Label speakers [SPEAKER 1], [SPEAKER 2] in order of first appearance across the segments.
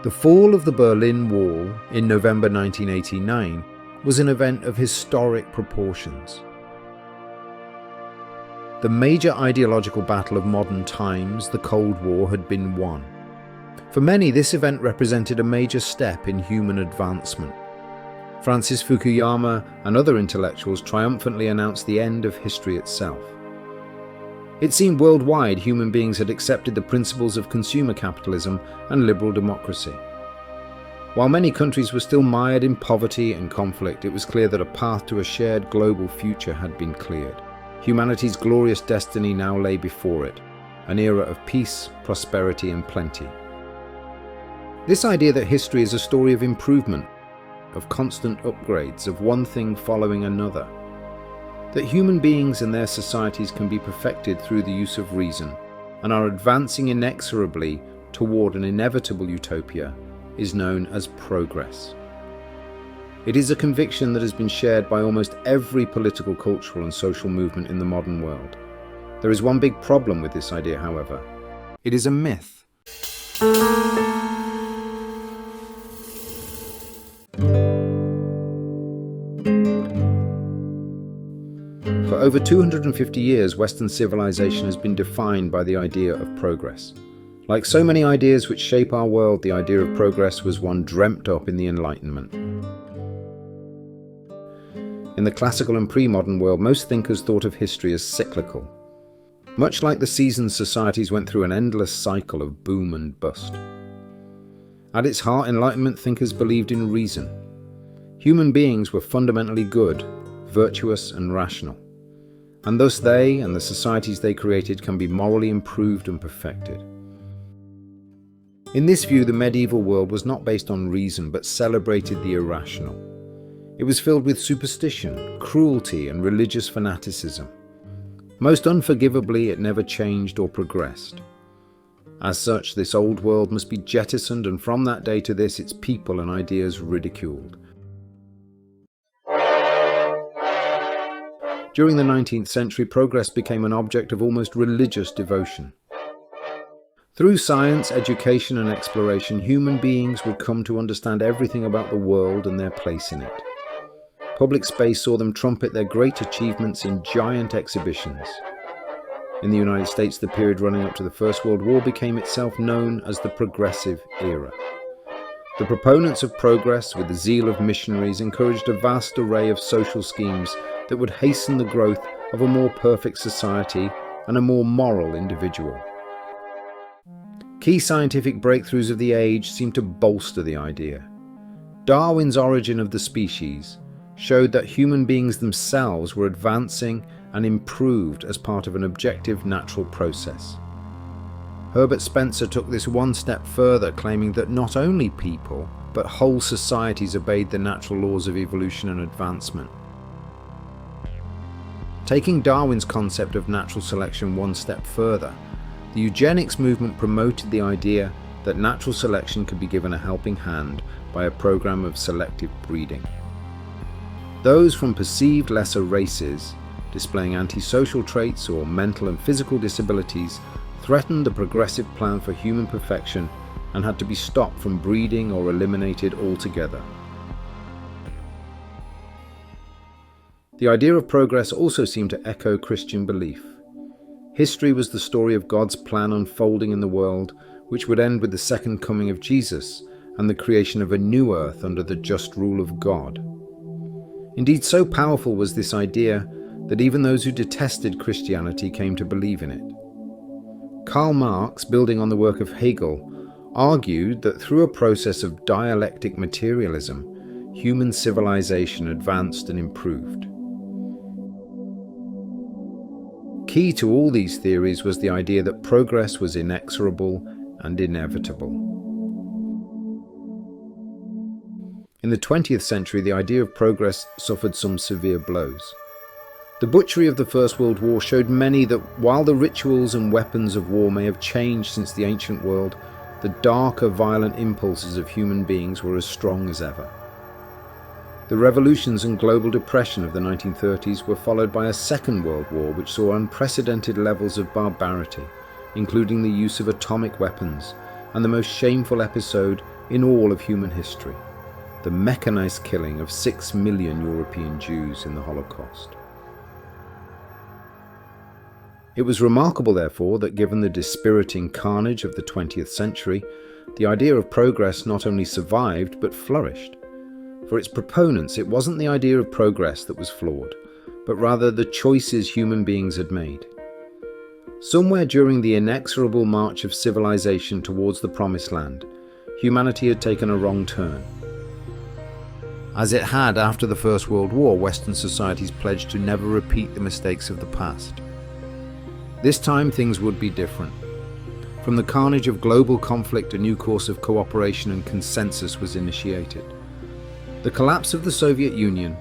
[SPEAKER 1] The fall of the Berlin Wall in November 1989 was an event of historic proportions. The major ideological battle of modern times, the Cold War, had been won. For many, this event represented a major step in human advancement. Francis Fukuyama and other intellectuals triumphantly announced the end of history itself. It seemed worldwide human beings had accepted the principles of consumer capitalism and liberal democracy. While many countries were still mired in poverty and conflict, it was clear that a path to a shared global future had been cleared. Humanity's glorious destiny now lay before it, an era of peace, prosperity, and plenty. This idea that history is a story of improvement, of constant upgrades, of one thing following another, that human beings and their societies can be perfected through the use of reason and are advancing inexorably toward an inevitable utopia, is known as progress. It is a conviction that has been shared by almost every political, cultural, and social movement in the modern world. There is one big problem with this idea, however. It is a myth. For over 250 years, Western civilization has been defined by the idea of progress. Like so many ideas which shape our world, the idea of progress was one dreamt up in the Enlightenment. In the classical and pre-modern world, most thinkers thought of history as cyclical. Much like the seasons, societies went through an endless cycle of boom and bust. At its heart, Enlightenment thinkers believed in reason. Human beings were fundamentally good, virtuous, and rational, and thus they and the societies they created can be morally improved and perfected. In this view, the medieval world was not based on reason, but celebrated the irrational. It was filled with superstition, cruelty, and religious fanaticism. Most unforgivably, it never changed or progressed. As such, this old world must be jettisoned, and from that day to this, its people and ideas ridiculed. During the 19th century, progress became an object of almost religious devotion. Through science, education, and exploration, human beings would come to understand everything about the world and their place in it. Public space saw them trumpet their great achievements in giant exhibitions. In the United States, the period running up to the First World War became itself known as the Progressive Era. The proponents of progress, with the zeal of missionaries, encouraged a vast array of social schemes that would hasten the growth of a more perfect society and a more moral individual. Key scientific breakthroughs of the age seemed to bolster the idea. Darwin's Origin of the Species showed that human beings themselves were advancing and improved as part of an objective natural process. Herbert Spencer took this one step further, claiming that not only people, but whole societies obeyed the natural laws of evolution and advancement. Taking Darwin's concept of natural selection one step further, the eugenics movement promoted the idea that natural selection could be given a helping hand by a program of selective breeding. Those from perceived lesser races, displaying antisocial traits or mental and physical disabilities, threatened the progressive plan for human perfection and had to be stopped from breeding or eliminated altogether. The idea of progress also seemed to echo Christian belief. History was the story of God's plan unfolding in the world, which would end with the second coming of Jesus and the creation of a new earth under the just rule of God. Indeed, so powerful was this idea that even those who detested Christianity came to believe in it. Karl Marx, building on the work of Hegel, argued that through a process of dialectic materialism, human civilization advanced and improved. Key to all these theories was the idea that progress was inexorable and inevitable. In the 20th century, the idea of progress suffered some severe blows. The butchery of the First World War showed many that while the rituals and weapons of war may have changed since the ancient world, the darker, violent impulses of human beings were as strong as ever. The revolutions and global depression of the 1930s were followed by a Second World War which saw unprecedented levels of barbarity, including the use of atomic weapons, and the most shameful episode in all of human history: the mechanized killing of 6 million European Jews in the Holocaust. It was remarkable, therefore, that given the dispiriting carnage of the 20th century, the idea of progress not only survived but flourished. For its proponents, it wasn't the idea of progress that was flawed, but rather the choices human beings had made. Somewhere during the inexorable march of civilization towards the Promised Land, humanity had taken a wrong turn. As it had after the First World War, Western societies pledged to never repeat the mistakes of the past. This time things would be different. From the carnage of global conflict, a new course of cooperation and consensus was initiated. The collapse of the Soviet Union,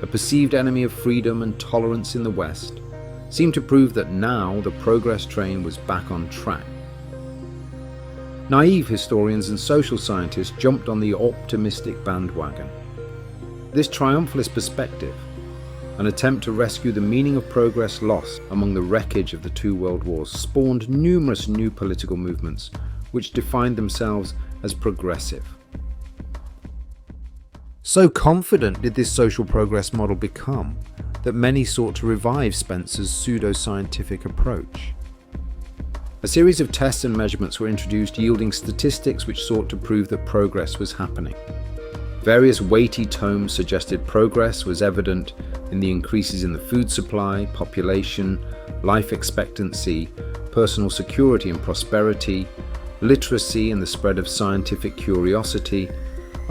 [SPEAKER 1] a perceived enemy of freedom and tolerance in the West, seemed to prove that now the progress train was back on track. Naive historians and social scientists jumped on the optimistic bandwagon. This triumphalist perspective, an attempt to rescue the meaning of progress lost among the wreckage of the two world wars, spawned numerous new political movements which defined themselves as progressive. So confident did this social progress model become that many sought to revive Spencer's pseudo-scientific approach. A series of tests and measurements were introduced yielding statistics which sought to prove that progress was happening. Various weighty tomes suggested progress was evident in the increases in the food supply, population, life expectancy, personal security and prosperity, literacy and the spread of scientific curiosity,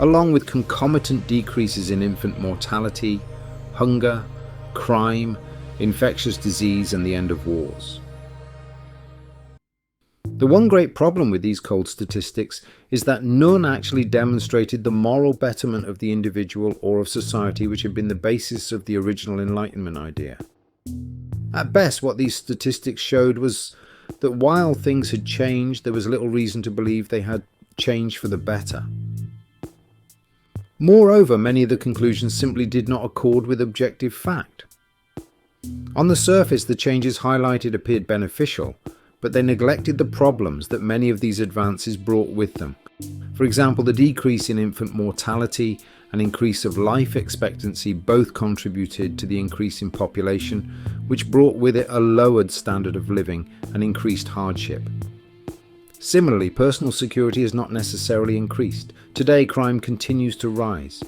[SPEAKER 1] along with concomitant decreases in infant mortality, hunger, crime, infectious disease and the end of wars. The one great problem with these cold statistics is that none actually demonstrated the moral betterment of the individual or of society, which had been the basis of the original Enlightenment idea. At best, what these statistics showed was that while things had changed, there was little reason to believe they had changed for the better. Moreover, many of the conclusions simply did not accord with objective fact. On the surface, the changes highlighted appeared beneficial, but they neglected the problems that many of these advances brought with them. For example, the decrease in infant mortality and increase of life expectancy both contributed to the increase in population, which brought with it a lowered standard of living and increased hardship. Similarly, personal security has not necessarily increased. Today, crime continues to rise.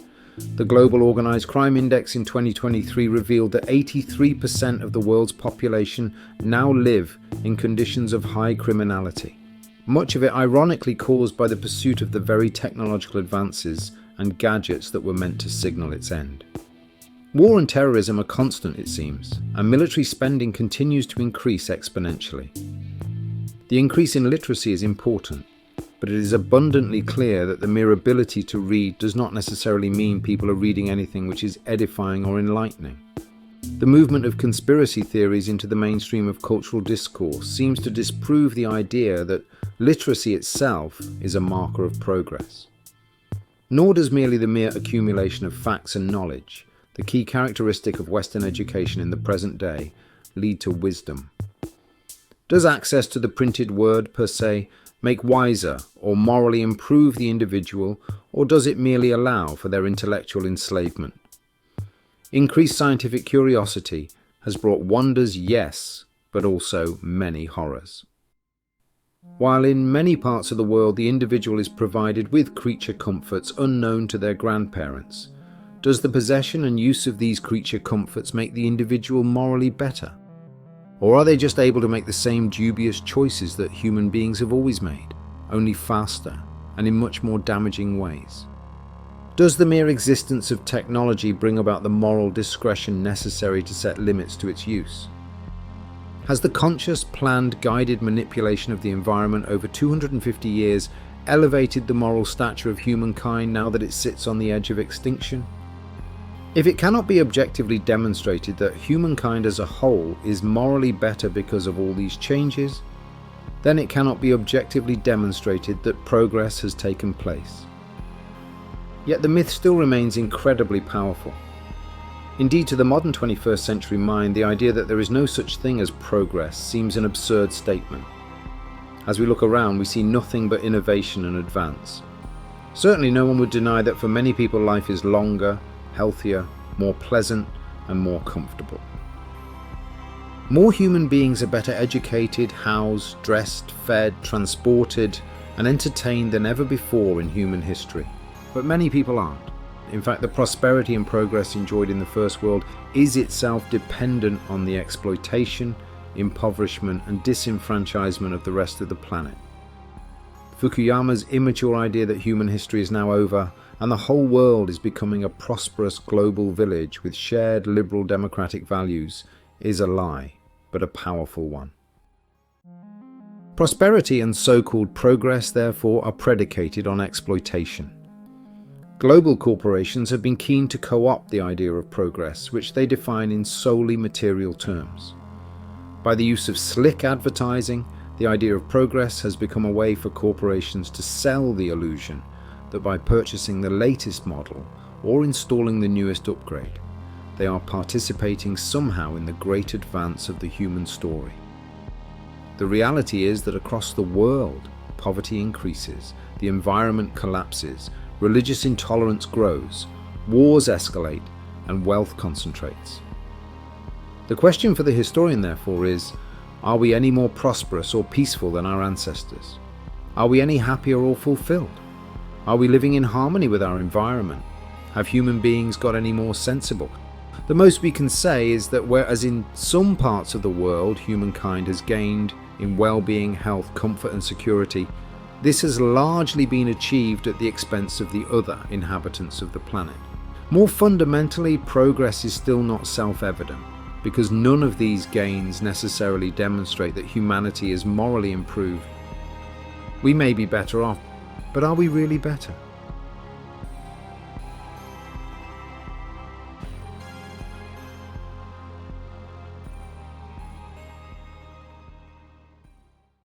[SPEAKER 1] The Global Organized Crime Index in 2023 revealed that 83% of the world's population now live in conditions of high criminality, much of it ironically caused by the pursuit of the very technological advances and gadgets that were meant to signal its end. War and terrorism are constant, it seems, and military spending continues to increase exponentially. The increase in literacy is important, but it is abundantly clear that the mere ability to read does not necessarily mean people are reading anything which is edifying or enlightening. The movement of conspiracy theories into the mainstream of cultural discourse seems to disprove the idea that literacy itself is a marker of progress. Nor does merely the mere accumulation of facts and knowledge, the key characteristic of Western education in the present day, lead to wisdom. Does access to the printed word per se make wiser or morally improve the individual, or does it merely allow for their intellectual enslavement? Increased scientific curiosity has brought wonders, yes, but also many horrors. While in many parts of the world the individual is provided with creature comforts unknown to their grandparents, does the possession and use of these creature comforts make the individual morally better? Or are they just able to make the same dubious choices that human beings have always made, only faster and in much more damaging ways? Does the mere existence of technology bring about the moral discretion necessary to set limits to its use? Has the conscious, planned, guided manipulation of the environment over 250 years elevated the moral stature of humankind now that it sits on the edge of extinction? If it cannot be objectively demonstrated that humankind as a whole is morally better because of all these changes, then it cannot be objectively demonstrated that progress has taken place. Yet the myth still remains incredibly powerful. Indeed, to the modern 21st century mind, the idea that there is no such thing as progress seems an absurd statement. As we look around, we see nothing but innovation and advance. Certainly no one would deny that for many people life is longer, healthier, more pleasant, and more comfortable. More human beings are better educated, housed, dressed, fed, transported, and entertained than ever before in human history. But many people aren't. In fact, the prosperity and progress enjoyed in the First World is itself dependent on the exploitation, impoverishment, and disenfranchisement of the rest of the planet. Fukuyama's immature idea that human history is now over and the whole world is becoming a prosperous global village with shared liberal democratic values is a lie, but a powerful one. Prosperity and so-called progress, therefore, are predicated on exploitation. Global corporations have been keen to co-opt the idea of progress, which they define in solely material terms. By the use of slick advertising, the idea of progress has become a way for corporations to sell the illusion that by purchasing the latest model or installing the newest upgrade, they are participating somehow in the great advance of the human story. The reality is that across the world, poverty increases, the environment collapses, religious intolerance grows, wars escalate, and wealth concentrates. The question for the historian, therefore, is, are we any more prosperous or peaceful than our ancestors? Are we any happier or fulfilled? Are we living in harmony with our environment? Have human beings got any more sensible? The most we can say is that whereas in some parts of the world humankind has gained in well-being, health, comfort and security, this has largely been achieved at the expense of the other inhabitants of the planet. More fundamentally, progress is still not self-evident, because none of these gains necessarily demonstrate that humanity is morally improved. We may be better off, but are we really better?